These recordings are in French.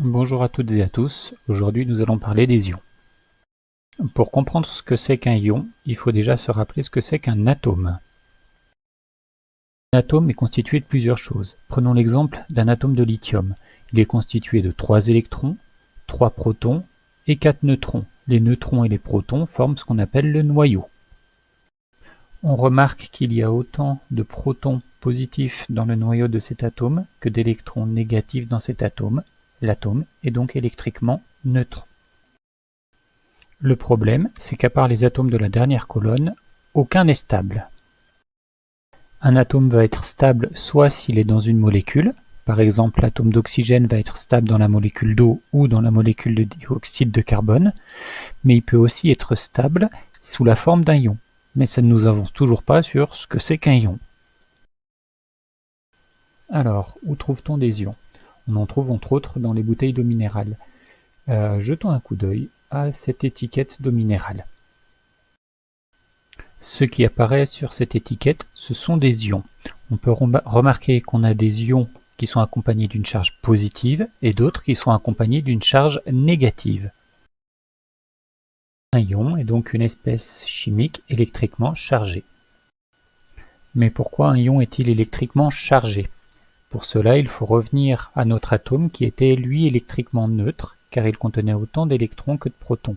Bonjour à toutes et à tous, aujourd'hui nous allons parler des ions. Pour comprendre ce que c'est qu'un ion, il faut déjà se rappeler ce que c'est qu'un atome. Un atome est constitué de plusieurs choses. Prenons l'exemple d'un atome de lithium. Il est constitué de 3 électrons, 3 protons et 4 neutrons. Les neutrons et les protons forment ce qu'on appelle le noyau. On remarque qu'il y a autant de protons positifs dans le noyau de cet atome que d'électrons négatifs dans cet atome. L'atome est donc électriquement neutre. Le problème, c'est qu'à part les atomes de la dernière colonne, aucun n'est stable. Un atome va être stable soit s'il est dans une molécule, par exemple l'atome d'oxygène va être stable dans la molécule d'eau ou dans la molécule de dioxyde de carbone, mais il peut aussi être stable sous la forme d'un ion. Mais ça ne nous avance toujours pas sur ce que c'est qu'un ion. Alors, où trouve-t-on des ions? On en trouve entre autres dans les bouteilles d'eau minérale. Jetons un coup d'œil à cette étiquette d'eau minérale. Ce qui apparaît sur cette étiquette, ce sont des ions. On peut remarquer qu'on a des ions qui sont accompagnés d'une charge positive et d'autres qui sont accompagnés d'une charge négative. Un ion est donc une espèce chimique électriquement chargée. Mais pourquoi un ion est-il électriquement chargé? Pour cela, il faut revenir à notre atome qui était lui électriquement neutre, car il contenait autant d'électrons que de protons.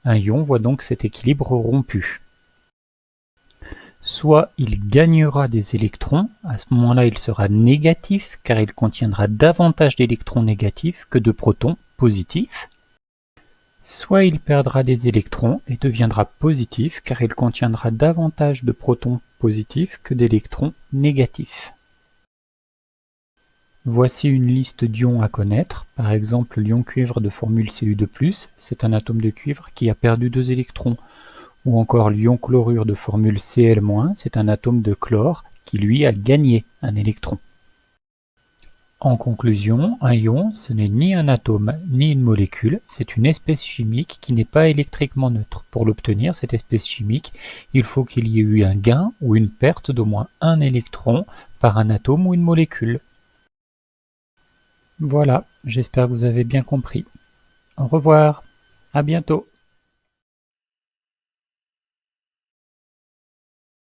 Un ion voit donc cet équilibre rompu. Soit il gagnera des électrons, à ce moment-là il sera négatif car il contiendra davantage d'électrons négatifs que de protons positifs, soit il perdra des électrons et deviendra positif car il contiendra davantage de protons positifs que d'électrons négatifs. Voici une liste d'ions à connaître, par exemple l'ion cuivre de formule Cu2+, c'est un atome de cuivre qui a perdu 2 électrons. Ou encore l'ion chlorure de formule Cl-, c'est un atome de chlore qui lui a gagné un électron. En conclusion, un ion, ce n'est ni un atome ni une molécule, c'est une espèce chimique qui n'est pas électriquement neutre. Pour l'obtenir, cette espèce chimique, il faut qu'il y ait eu un gain ou une perte d'au moins un électron par un atome ou une molécule. Voilà, j'espère que vous avez bien compris. Au revoir, à bientôt.